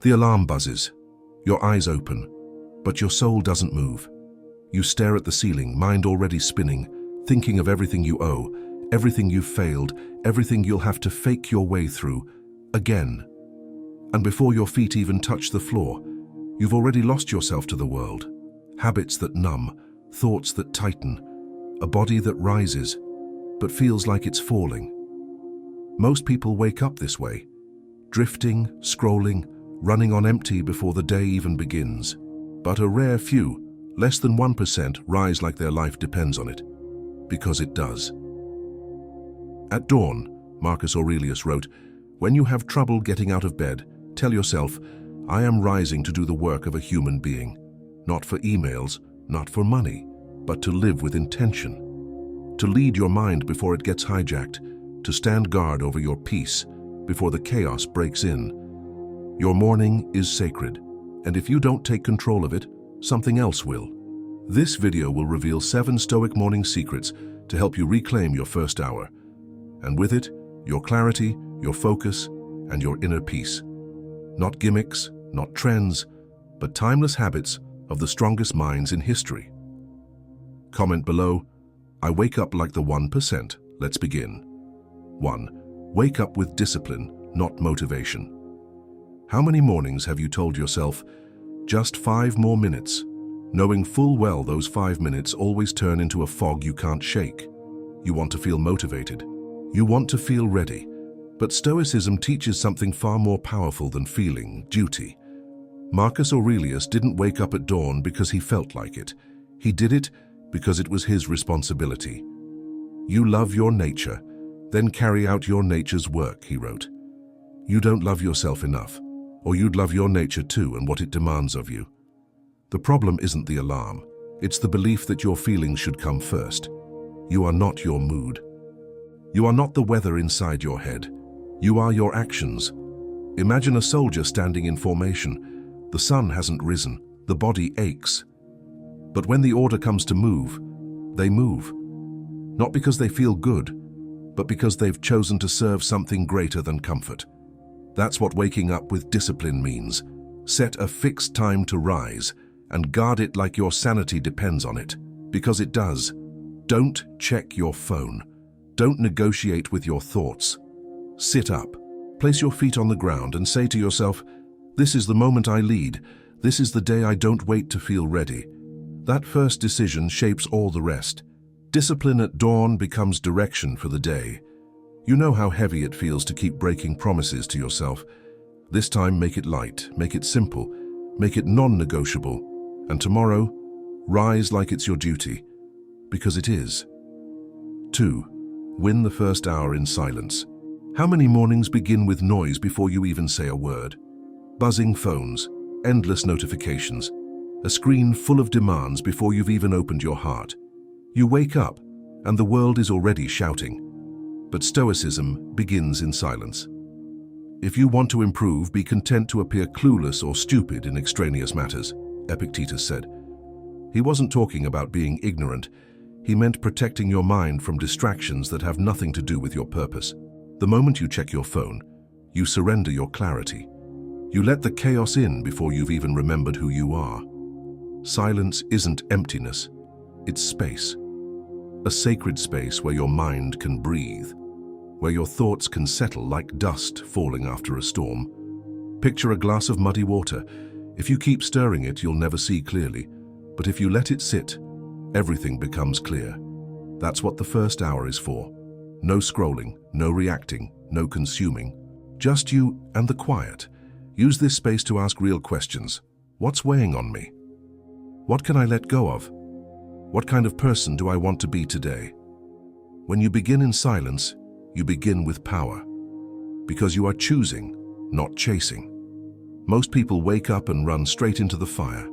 The alarm buzzes. Your eyes open, but your soul doesn't move. You stare at the ceiling, mind already spinning, thinking of everything you owe, everything you've failed, everything you'll have to fake your way through, again. And before your feet even touch the floor, you've already lost yourself to the world. Habits that numb, thoughts that tighten, a body that rises, but feels like it's falling. Most people wake up this way, drifting, scrolling, running on empty before the day even begins. But a rare few, less than 1%, rise like their life depends on it, because it does. At dawn, Marcus Aurelius wrote, "When you have trouble getting out of bed, tell yourself, I am rising to do the work of a human being, not for emails, not for money, but to live with intention, to lead your mind before it gets hijacked, to stand guard over your peace before the chaos breaks in. Your morning is sacred, and if you don't take control of it, something else will." This video will reveal 7 Stoic morning secrets to help you reclaim your first hour, and with it, your clarity, your focus, and your inner peace. Not gimmicks, not trends, but timeless habits of the strongest minds in history. Comment below, I wake up like the 1%. Let's begin. 1. Wake up with discipline, not motivation. How many mornings have you told yourself, just 5 more minutes, knowing full well those 5 minutes always turn into a fog you can't shake? You want to feel motivated. You want to feel ready. But Stoicism teaches something far more powerful than feeling, duty. Marcus Aurelius didn't wake up at dawn because he felt like it. He did it because it was his responsibility. You love your nature, then carry out your nature's work, he wrote. You don't love yourself enough, or you'd love your nature too and what it demands of you. The problem isn't the alarm, it's the belief that your feelings should come first. You are not your mood. You are not the weather inside your head. You are your actions. Imagine a soldier standing in formation. The sun hasn't risen, the body aches. But when the order comes to move, they move. Not because they feel good, but because they've chosen to serve something greater than comfort. That's what waking up with discipline means. Set a fixed time to rise, and guard it like your sanity depends on it, because it does. Don't check your phone. Don't negotiate with your thoughts. Sit up, place your feet on the ground and say to yourself, this is the moment I lead. This is the day I don't wait to feel ready. That first decision shapes all the rest. Discipline at dawn becomes direction for the day. You know how heavy it feels to keep breaking promises to yourself. This time make it light, make it simple, make it non-negotiable. And tomorrow, rise like it's your duty, because it is. 2. Win the first hour in silence. How many mornings begin with noise before you even say a word? Buzzing phones, endless notifications, a screen full of demands before you've even opened your heart. You wake up, and the world is already shouting. But Stoicism begins in silence. If you want to improve, be content to appear clueless or stupid in extraneous matters, Epictetus said. He wasn't talking about being ignorant. He meant protecting your mind from distractions that have nothing to do with your purpose. The moment you check your phone, you surrender your clarity. You let the chaos in before you've even remembered who you are. Silence isn't emptiness, it's space. A sacred space where your mind can breathe, where your thoughts can settle like dust falling after a storm. Picture a glass of muddy water. If you keep stirring it, you'll never see clearly. But if you let it sit, everything becomes clear. That's what the first hour is for. No scrolling, no reacting, no consuming. Just you and the quiet. Use this space to ask real questions. What's weighing on me? What can I let go of? What kind of person do I want to be today? When you begin in silence, you begin with power. Because you are choosing, not chasing. Most people wake up and run straight into the fire.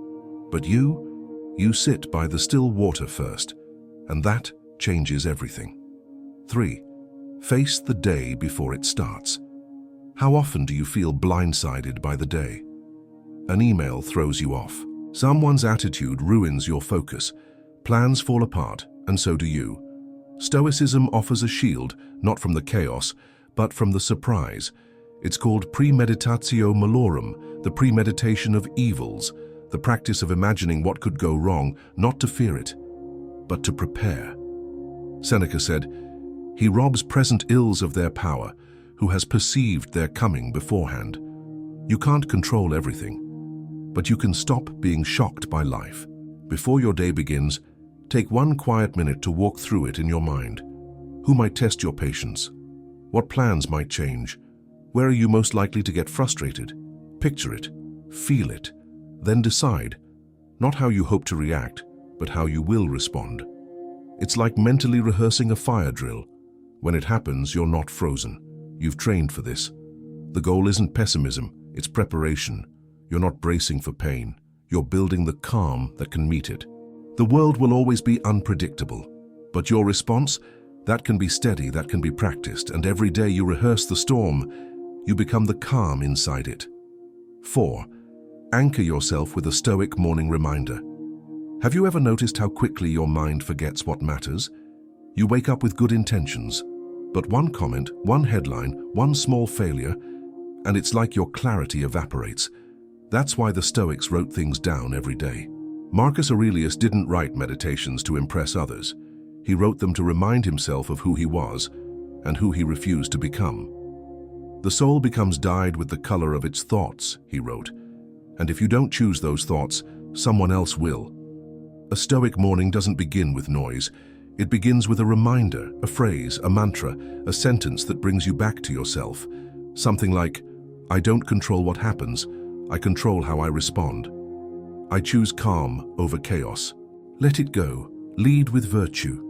But you sit by the still water first, and that changes everything. 3. Face the day before it starts. How often do you feel blindsided by the day? An email throws you off. Someone's attitude ruins your focus. Plans fall apart, and so do you. Stoicism offers a shield, not from the chaos, but from the surprise. It's called premeditatio malorum, the premeditation of evils, the practice of imagining what could go wrong, not to fear it, but to prepare. Seneca said, "He robs present ills of their power, who has perceived their coming beforehand." You can't control everything, but you can stop being shocked by life. Before your day begins, take one quiet minute to walk through it in your mind. Who might test your patience? What plans might change? Where are you most likely to get frustrated? Picture it, feel it, then decide, not how you hope to react, but how you will respond. It's like mentally rehearsing a fire drill. When it happens, you're not frozen. You've trained for this. The goal isn't pessimism, it's preparation. You're not bracing for pain. You're building the calm that can meet it. The world will always be unpredictable, but your response, that can be steady, that can be practiced, and every day you rehearse the storm, you become the calm inside it. 4. Anchor yourself with a Stoic morning reminder. Have you ever noticed how quickly your mind forgets what matters? You wake up with good intentions, but one comment, one headline, one small failure, and it's like your clarity evaporates. That's why the Stoics wrote things down every day. Marcus Aurelius didn't write meditations to impress others. He wrote them to remind himself of who he was and who he refused to become. The soul becomes dyed with the color of its thoughts, he wrote, and if you don't choose those thoughts, someone else will. A Stoic morning doesn't begin with noise. It begins with a reminder, a phrase, a mantra, a sentence that brings you back to yourself. Something like, "I don't control what happens, I control how I respond. I choose calm over chaos. Let it go. Lead with virtue."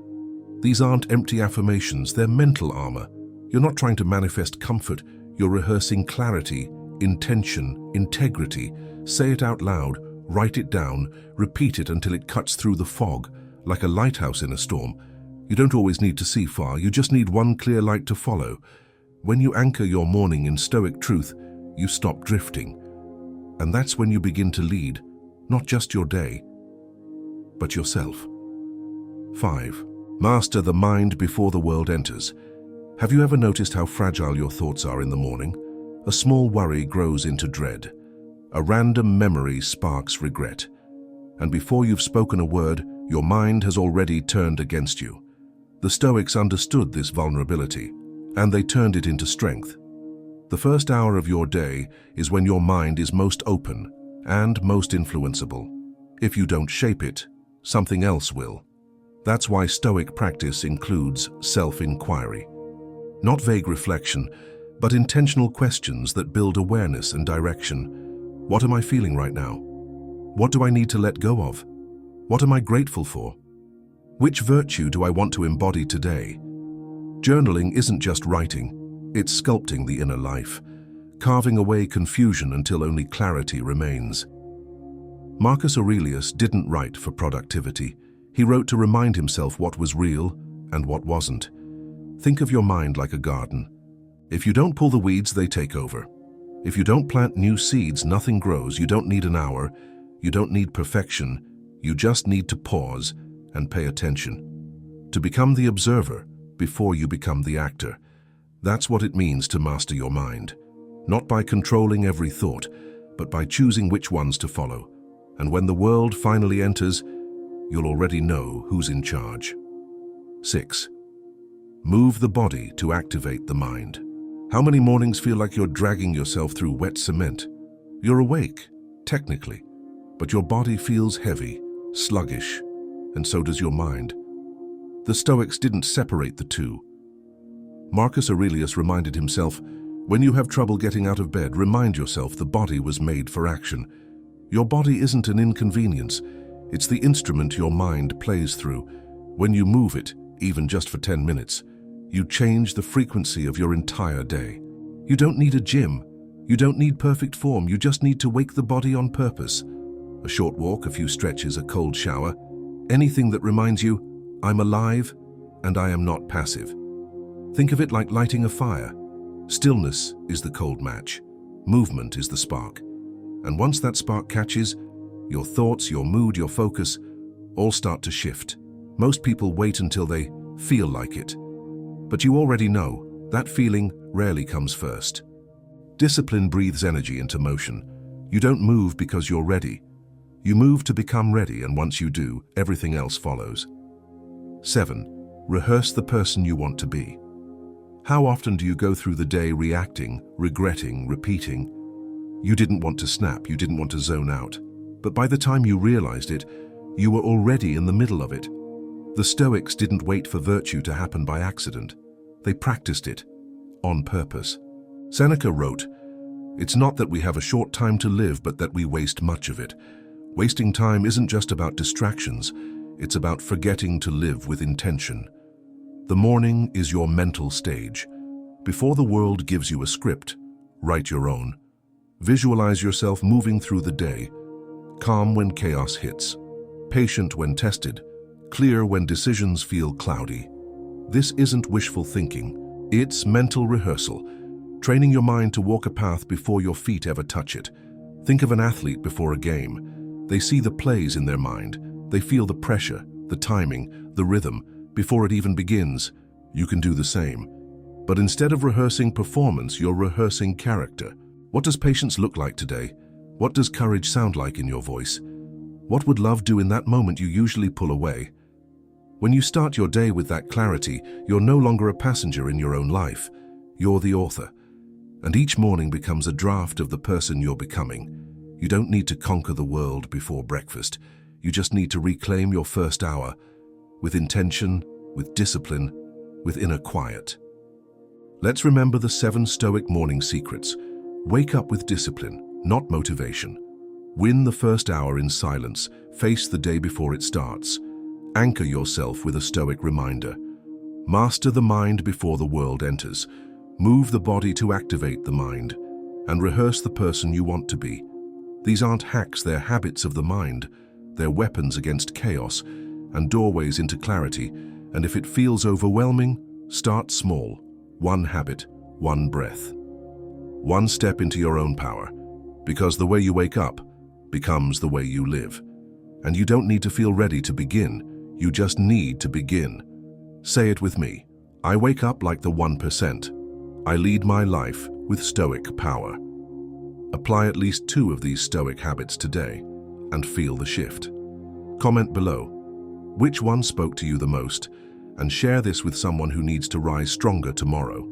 These aren't empty affirmations, they're mental armor. You're not trying to manifest comfort, you're rehearsing clarity, intention, integrity. Say it out loud, write it down, repeat it until it cuts through the fog, like a lighthouse in a storm. You don't always need to see far, you just need one clear light to follow. When you anchor your morning in Stoic truth, you stop drifting. And that's when you begin to lead, not just your day, but yourself. 5. Master the mind before the world enters. Have you ever noticed how fragile your thoughts are in the morning? A small worry grows into dread. A random memory sparks regret. And before you've spoken a word, your mind has already turned against you. The Stoics understood this vulnerability, and they turned it into strength. The first hour of your day is when your mind is most open and most influenceable. If you don't shape it, something else will. That's why Stoic practice includes self-inquiry. Not vague reflection, but intentional questions that build awareness and direction. What am I feeling right now? What do I need to let go of? What am I grateful for? Which virtue do I want to embody today? Journaling isn't just writing, it's sculpting the inner life, carving away confusion until only clarity remains. Marcus Aurelius didn't write for productivity. He wrote to remind himself what was real and what wasn't. Think of your mind like a garden. If you don't pull the weeds, they take over. If you don't plant new seeds, nothing grows. You don't need an hour. You don't need perfection. You just need to pause and pay attention. To become the observer before you become the actor. That's what it means to master your mind. Not by controlling every thought, but by choosing which ones to follow. And when the world finally enters, you'll already know who's in charge. 6. Move the body to activate the mind. How many mornings feel like you're dragging yourself through wet cement? You're awake, technically, but your body feels heavy, sluggish, and so does your mind. The Stoics didn't separate the two. Marcus Aurelius reminded himself, when you have trouble getting out of bed, remind yourself the body was made for action. Your body isn't an inconvenience. It's the instrument your mind plays through. When you move it, even just for 10 minutes, you change the frequency of your entire day. You don't need a gym. You don't need perfect form. You just need to wake the body on purpose. A short walk, a few stretches, a cold shower. Anything that reminds you, I'm alive and I am not passive. Think of it like lighting a fire. Stillness is the cold match. Movement is the spark. And once that spark catches, your thoughts, your mood, your focus, all start to shift. Most people wait until they feel like it. But you already know, that feeling rarely comes first. Discipline breathes energy into motion. You don't move because you're ready. You move to become ready, and once you do, everything else follows. 7. Rehearse the person you want to be. How often do you go through the day reacting, regretting, repeating? You didn't want to snap, you didn't want to zone out. But by the time you realized it, you were already in the middle of it. The Stoics didn't wait for virtue to happen by accident. They practiced it, on purpose. Seneca wrote, "It's not that we have a short time to live, but that we waste much of it. Wasting time isn't just about distractions, it's about forgetting to live with intention." The morning is your mental stage. Before the world gives you a script, write your own. Visualize yourself moving through the day, calm when chaos hits, patient when tested, clear when decisions feel cloudy. This isn't wishful thinking, it's mental rehearsal, training your mind to walk a path before your feet ever touch it. Think of an athlete before a game. They see the plays in their mind. They feel the pressure, the timing, the rhythm, before it even begins. You can do the same. But instead of rehearsing performance, you're rehearsing character. What does patience look like today? What does courage sound like in your voice? What would love do in that moment you usually pull away? When you start your day with that clarity, you're no longer a passenger in your own life. You're the author. And each morning becomes a draft of the person you're becoming. You don't need to conquer the world before breakfast. You just need to reclaim your first hour, with intention, with discipline, with inner quiet. Let's remember the 7 Stoic morning secrets. Wake up with discipline, not motivation. Win the first hour in silence. Face the day before it starts. Anchor yourself with a Stoic reminder. Master the mind before the world enters. Move the body to activate the mind. And rehearse the person you want to be. These aren't hacks, they're habits of the mind. They're weapons against chaos and doorways into clarity. And if it feels overwhelming, start small. 1 habit, 1 breath. 1 step into your own power. Because the way you wake up becomes the way you live. And you don't need to feel ready to begin. You just need to begin. Say it with me. I wake up like the 1%. I lead my life with Stoic power. Apply at least 2 of these Stoic habits today and feel the shift. Comment below. Which one spoke to you the most? And share this with someone who needs to rise stronger tomorrow.